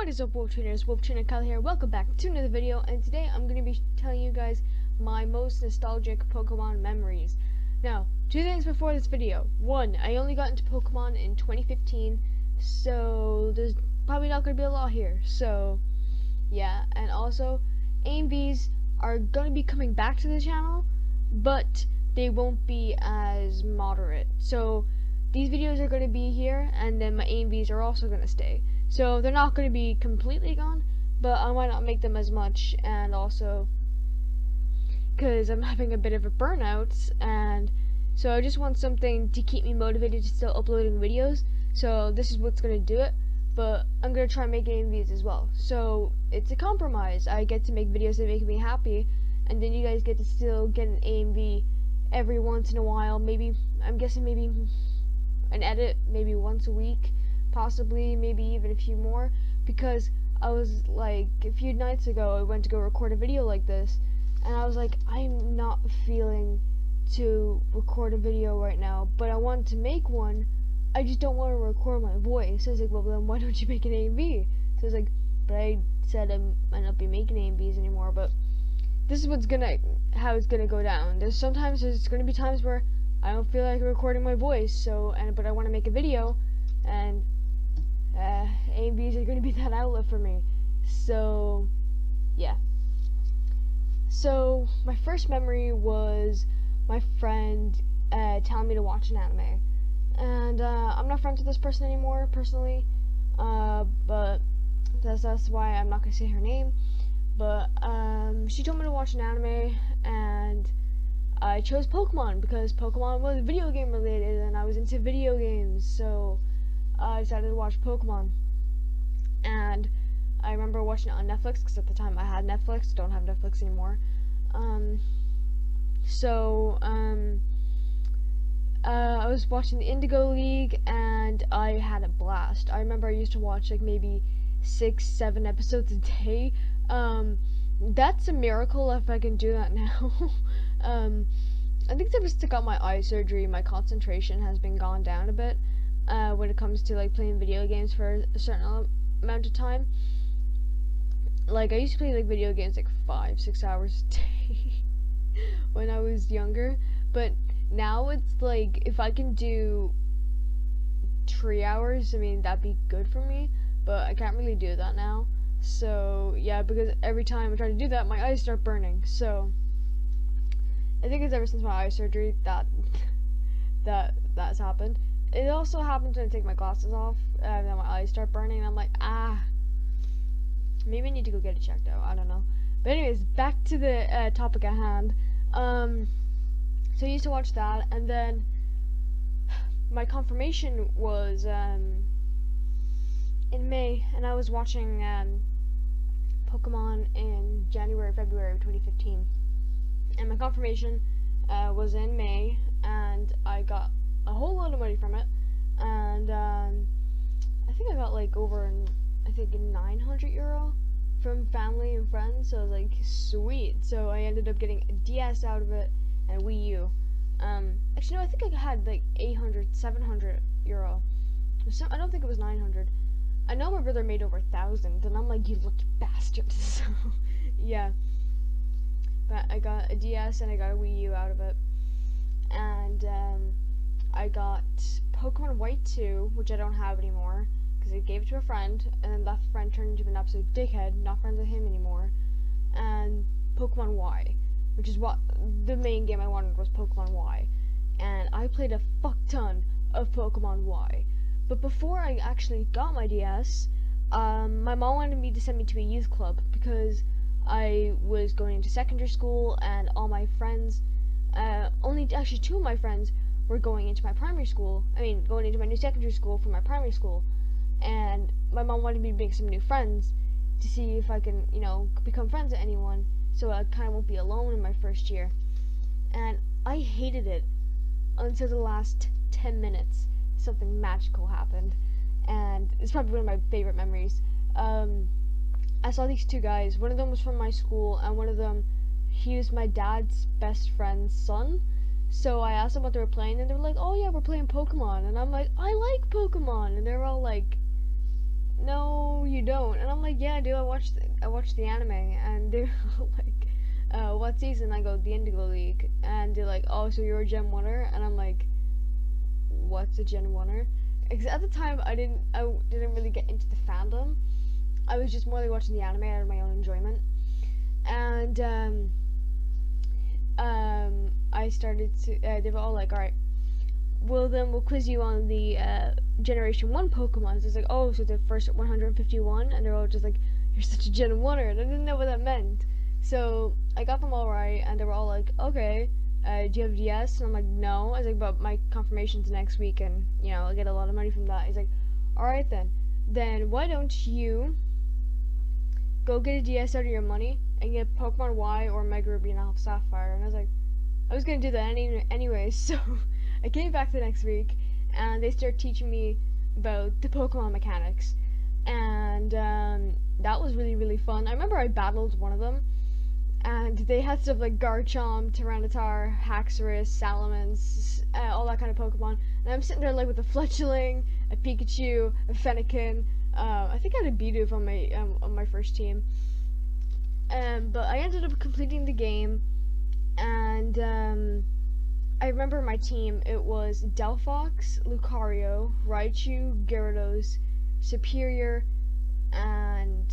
What is up, Wolf Trainers? Wolf Trainer Kyle here. Welcome back to another video, and today I'm going to be telling you guys my most nostalgic Pokemon memories. Now, two things before this video. One, I only got into Pokemon in 2015, so there's probably not going to be a lot here. So, yeah, and also, AMVs are going to be coming back to the channel, but they won't be as moderate. So, these videos are going to be here, and then my AMVs are also going to stay. So they're not going to be completely gone, but I might not make them as much, and also because I'm having a bit of a burnout, and so I just want something to keep me motivated to still uploading videos. So this is what's going to do it, but I'm going to try and make AMVs as well. So it's a compromise. I get to make videos that make me happy, and then you guys get to still get an AMV every once in a while. Maybe, I'm guessing maybe an edit maybe once a week. Possibly, maybe even a few more, because I was like, a few nights ago I went to go record a video like this, and I was like, I'm not feeling to record a video right now, but I want to make one. I just don't want to record my voice. So I was like, well then why don't you make an AMV? So I was like, but I said I might not be making AMVs anymore, but this is how it's gonna go down. There's gonna be times where I don't feel like recording my voice, but I want to make a video, and AMVs are going to be that outlet for me. So, yeah. So, my first memory was my friend telling me to watch an anime. And I'm not friends with this person anymore, personally. But that's why I'm not going to say her name. But she told me to watch an anime, and I chose Pokemon because Pokemon was video game related, and I was into video games. So I decided to watch Pokemon, and I remember watching it on Netflix because at the time I had Netflix. Don't have Netflix anymore. I was watching the Indigo League, and I had a blast. I remember I used to watch like maybe 6-7 episodes a day. That's a miracle if I can do that now. I think ever since I got my eye surgery, my concentration has been gone down a bit. When it comes to like playing video games for a certain amount of time. Like I used to play like video games like 5-6 hours a day when I was younger, but now it's like if I can do 3 hours, I mean that'd be good for me, but I can't really do that now. So yeah, because every time I try to do that, my eyes start burning. So I think it's ever since my eye surgery that's happened. It also happens when I take my glasses off, and then my eyes start burning, and I'm like, maybe I need to go get it checked out, I don't know. But anyways, back to the topic at hand. So I used to watch that, and then my confirmation was in May, and I was watching Pokemon in February of 2015. And my confirmation was in May, and I got a whole lot of money from it, and I think I got like over 900 euro from family and friends, so I was like, sweet. So I ended up getting a DS out of it and Wii U. Actually no, I think I had like 700 euro. I don't think it was 900. I know my brother made over 1,000, and I'm like, you lucky bastard. So yeah, but I got a DS and I got a Wii U out of it, and I got Pokemon White 2, which I don't have anymore, because I gave it to a friend, and then that friend turned into an absolute dickhead, not friends with him anymore, and Pokemon Y, which is what the main game I wanted was Pokemon Y, and I played a fuck ton of Pokemon Y, but before I actually got my DS, my mom wanted me to send me to a youth club, because I was going into secondary school, and all my friends, actually 2 of my friends were going into my primary school. Going into my new secondary school from my primary school. And my mom wanted me to make some new friends to see if I can, become friends with anyone, so I kind of won't be alone in my first year. And I hated it until the last 10 minutes. Something magical happened, and it's probably one of my favorite memories. I saw these 2 guys. One of them was from my school, and one of them, he was my dad's best friend's son. So I asked them what they were playing, and they were like, oh yeah, we're playing Pokemon. And I'm like, I like Pokemon. And they're all like, no, you don't. And I'm like, yeah, I do. I watched the anime. And they're like, what season? I go, the Indigo League. And they're like, oh, so you're a Gen 1er? And I'm like, what's a Gen 1er? Because at the time, I didn't really get into the fandom. I was just more like watching the anime out of my own enjoyment. And I started to, they were all like, alright, well then we'll quiz you on the Generation 1 Pokemon. So it's like, oh, so the first 151? And they're all just like, you're such a Gen 1er, and I didn't know what that meant. So I got them all right, and they were all like, okay, do you have a DS? And I'm like, no. I was like, but my confirmation's next week, and, you know, I'll get a lot of money from that. He's like, alright then why don't you go get a DS out of your money and get Pokemon Y or Mega Ruby and Alpha Sapphire? And I was like, I was gonna do that anyway, so I came back the next week, and they started teaching me about the Pokemon mechanics, and that was really, really fun. I remember I battled one of them, and they had stuff like Garchomp, Tyranitar, Haxorus, Salamence, all that kind of Pokemon, and I'm sitting there like with a Fletchling, a Pikachu, a Fennekin. I think I had a Bidoof on my first team, but I ended up completing the game, and I remember my team. It was Delphox, Lucario, Raichu, Gyarados, Superior, and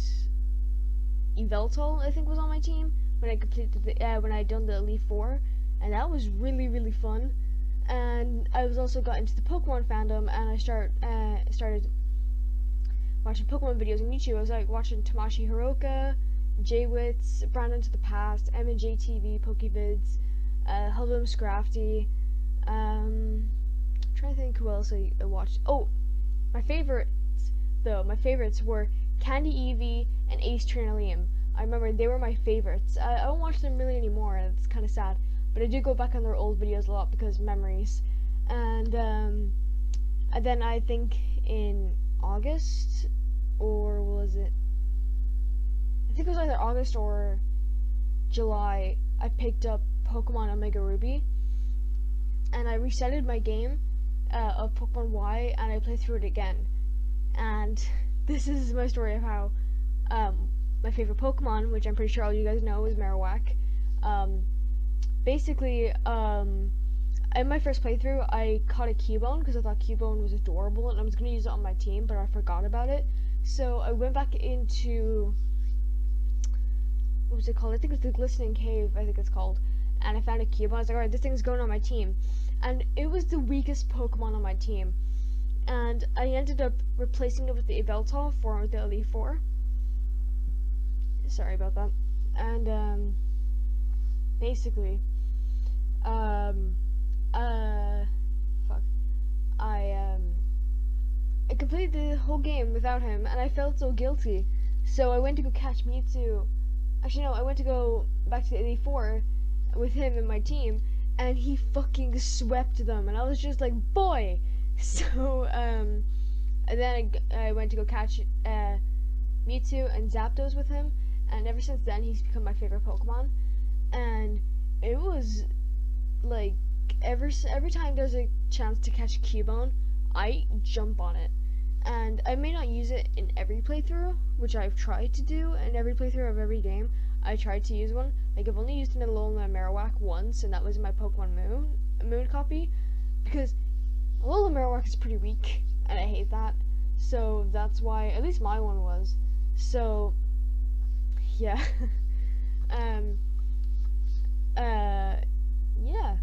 Yveltal, I think, was on my team when I completed the when I done the Elite Four, and that was really, really fun. And I was also got into the Pokemon fandom, and I started watching Pokemon videos on YouTube. I was like watching Tamashi Hiroka, J-Wits, Brandon to the Past, M&J TV, Pokevids, Hubble Scrafty. I'm trying to think who else I watched. Oh, my favorites were Candy Eevee and Ace Trinalium. I remember they were my favorites. I don't watch them really anymore, and it's kind of sad. But I do go back on their old videos a lot because memories. And then I think in August, or was it? I think it was either August or July, I picked up Pokemon Omega Ruby, and I resetted my game of Pokemon Y, and I played through it again. And this is my story of how my favorite Pokemon, which I'm pretty sure all you guys know, is Marowak. Basically, in my first playthrough, I caught a Cubone because I thought Cubone was adorable, and I was going to use it on my team, but I forgot about it. So I went back into, what was it called? I think it's the Glistening Cave, I think it's called. And I found a Cubone. I was like, alright, this thing's going on my team. And it was the weakest Pokemon on my team. And I ended up replacing it with the Yveltal for the Elite Four. Sorry about that. And, basically, I completed the whole game without him, and I felt so guilty. So I went to go catch Mewtwo. Actually, no, I went to go back to the Elite Four with him and my team, and he fucking swept them, and I was just like, boy! So, and then I went to go catch Mewtwo and Zapdos with him, and ever since then, he's become my favorite Pokemon. And it was, like, every time there's a chance to catch Cubone, I jump on it. And I may not use it in every playthrough, which I've tried to do, in every playthrough of every game, I tried to use one. Like, I've only used an Alola Marowak once, and that was in my Pokemon Moon copy, because Alola Marowak is pretty weak, and I hate that. So that's why, at least my one was. So, yeah. Yeah.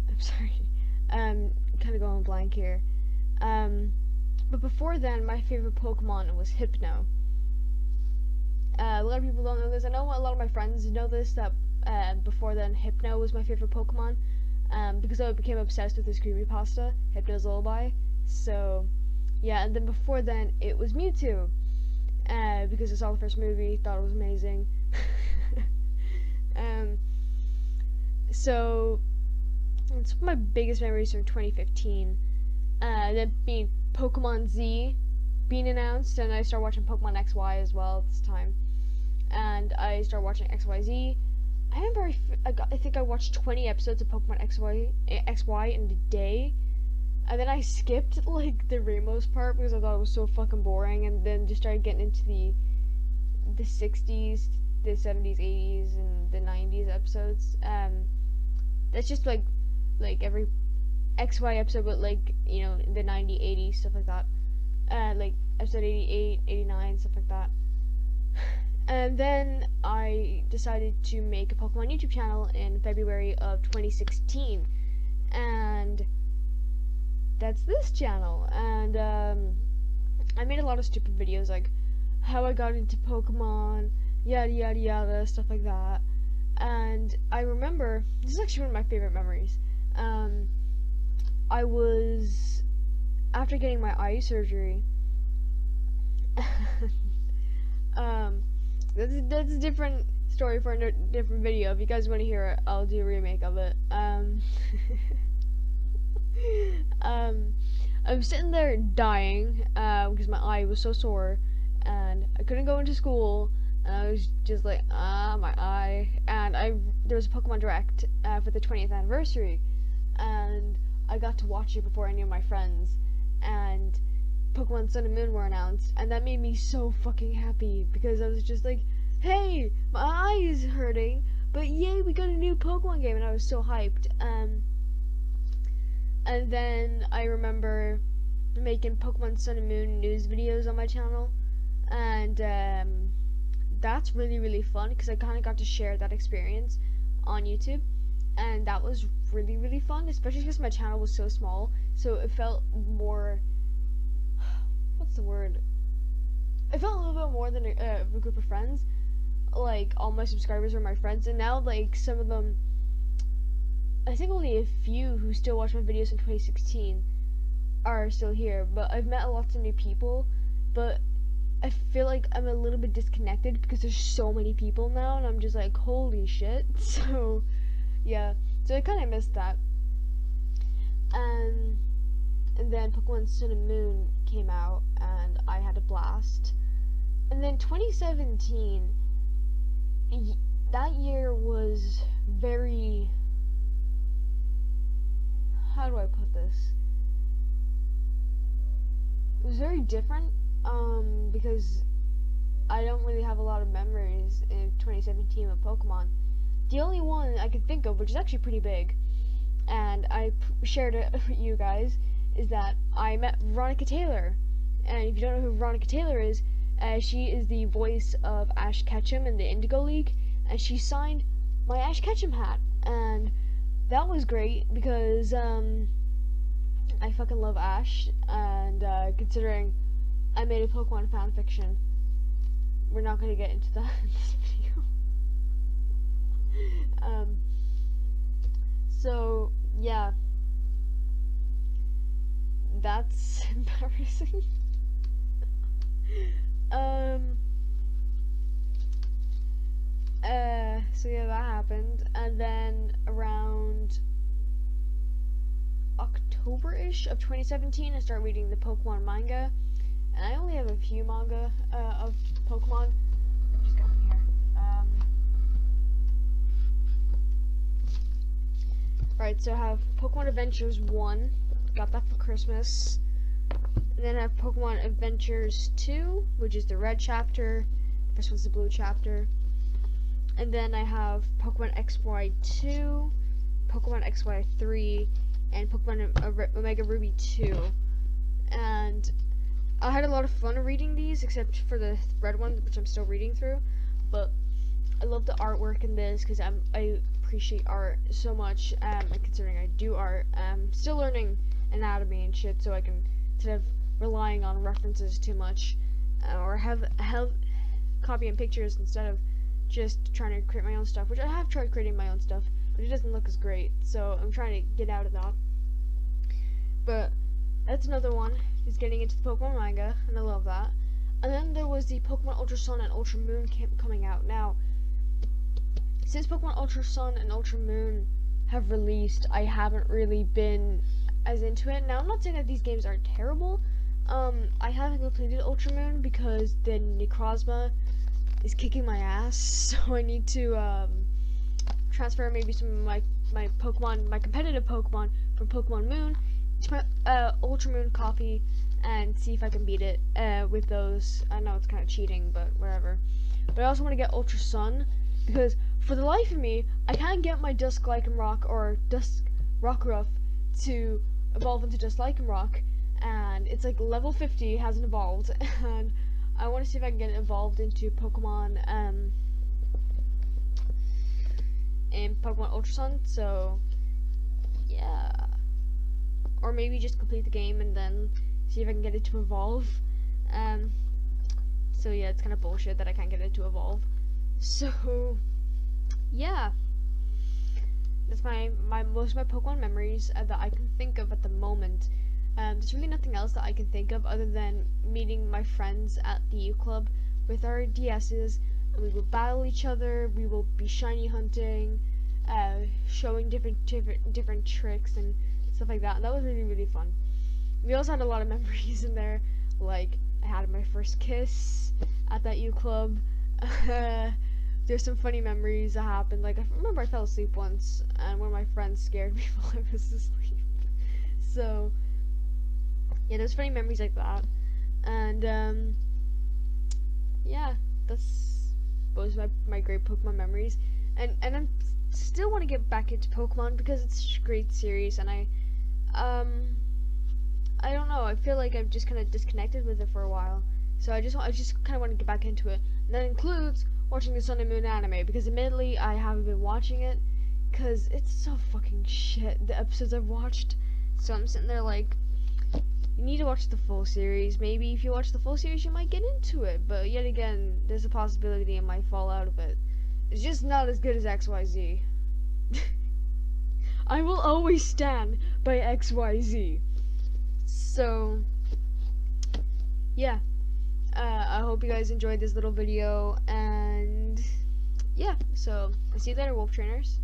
I'm sorry. Kind of going blank here. But before then, my favorite Pokemon was Hypno. A lot of people don't know this. I know a lot of my friends know this, that before then, Hypno was my favorite Pokemon. Because I became obsessed with this creepypasta, Hypno's Lullaby. So, yeah, and then before then, it was Mewtwo. Because I saw the first movie, thought it was amazing. So, it's my biggest memories from 2015. Then being Pokemon Z being announced, and I started watching Pokemon XY as well at this time. And I started watching XYZ. I remember I think I watched 20 episodes of Pokemon XY in a day. And then I skipped like the Rainbows part because I thought it was so fucking boring, and then just started getting into the 60s, the 70s, 80s, and the 90s episodes. That's just like every XY episode, but like, you know, the 90, 80, stuff like that. Like episode 88, 89, stuff like that. And then I decided to make a Pokemon YouTube channel in February of 2016, and that's this channel. And I made a lot of stupid videos, like how I got into Pokemon, yada yada yada, stuff like that. And I remember, this is actually one of my favorite memories. I was, after getting my eye surgery, that's a different story for a different video. If you guys want to hear it, I'll do a remake of it. I'm sitting there dying because my eye was so sore and I couldn't go into school, and I was just like, my eye. And there was a Pokemon Direct for the 20th anniversary, and I got to watch it before any of my friends, and Pokemon Sun and Moon were announced, and that made me so fucking happy because I was just like, hey, my eye is hurting, but yay, we got a new Pokemon game, and I was so hyped. And then I remember making Pokemon Sun and Moon news videos on my channel, and that's really, really fun because I kind of got to share that experience on YouTube, and that was really, really fun, especially because my channel was so small, so it felt more, what's the word? It felt a little bit more than a group of friends. Like, all my subscribers were my friends, and now, like, some of them, I think only a few who still watch my videos in 2016 are still here, but I've met lots of new people, but I feel like I'm a little bit disconnected because there's so many people now, and I'm just like, holy shit. So, yeah, so I kind of missed that. And then Pokemon Sun and Moon came out, and I had a blast. And then 2017, that year was very, how do I put this? It was very different, because I don't really have a lot of memories in 2017 with Pokemon. The only one I could think of, which is actually pretty big, and I shared it with you guys, is that I met Veronica Taylor. And if you don't know who Veronica Taylor is, she is the voice of Ash Ketchum in the Indigo League, and she signed my Ash Ketchum hat, and that was great because I fucking love Ash, and considering I made a Pokemon fanfiction, we're not going to get into that in this video. So yeah, that's embarrassing. So yeah, that happened, and then around October-ish of 2017, I started reading the Pokemon manga, and I only have a few manga of Pokemon. I just got them here. Right, so I have Pokemon Adventures 1, got that for Christmas. And then I have Pokemon Adventures 2, which is the red chapter. This one's the blue chapter. And then I have Pokemon XY2, Pokemon XY3, and Pokemon Omega Ruby 2. And I had a lot of fun reading these, except for the red one, which I'm still reading through. But I love the artwork in this because I appreciate art so much. And considering I do art, I'm still learning anatomy and shit, so I can, instead of relying on references too much, or have copying pictures instead of just trying to create my own stuff, which I have tried creating my own stuff, but it doesn't look as great, so I'm trying to get out of that. But that's another one, is getting into the Pokemon manga, and I love that. And then there was the Pokemon Ultra Sun and Ultra Moon coming out. Now, since Pokemon Ultra Sun and Ultra Moon have released, I haven't really been as into it. Now, I'm not saying that these games are terrible. I haven't completed Ultra Moon because the Necrozma is kicking my ass, so I need to transfer maybe some of my Pokemon, my competitive Pokemon, from Pokemon Moon to my Ultra Moon coffee and see if I can beat it with those. I know it's kind of cheating, but whatever. But I also want to get Ultra Sun, because for the life of me, I can't get my Dusk Lycanroc or Dusk Rockruff to evolve into Dusk Lycanroc, and it's like level 50, hasn't evolved, and I want to see if I can get it evolved into Pokemon, in Pokemon Ultra Sun, so, yeah. Or maybe just complete the game and then see if I can get it to evolve. So yeah, it's kind of bullshit that I can't get it to evolve. So, yeah. That's most of my Pokemon memories that I can think of at the moment. There's really nothing else that I can think of other than meeting my friends at the U Club with our DSs, and we will battle each other. We will be shiny hunting, showing different tricks and stuff like that. And that was really fun. We also had a lot of memories in there, like I had my first kiss at that U Club. There's some funny memories that happened. Like I remember I fell asleep once, and one of my friends scared me while I was asleep. So yeah, there's funny memories like that, and yeah, that's those are my great Pokemon memories. And I'm still want to get back into Pokemon because it's such a great series, and I don't know, I feel like I've just kind of disconnected with it for a while, so I just kind of want to get back into it. And that includes watching the Sun and Moon anime, because admittedly I haven't been watching it because it's so fucking shit, the episodes I've watched. So I'm sitting there like, you need to watch the full series. Maybe if you watch the full series you might get into it, but yet again there's a possibility I might fall out of it. It's just not as good as XYZ. I will always stand by XYZ. So, yeah. I hope you guys enjoyed this little video, and yeah, so I'll see you later, Wolf Trainers.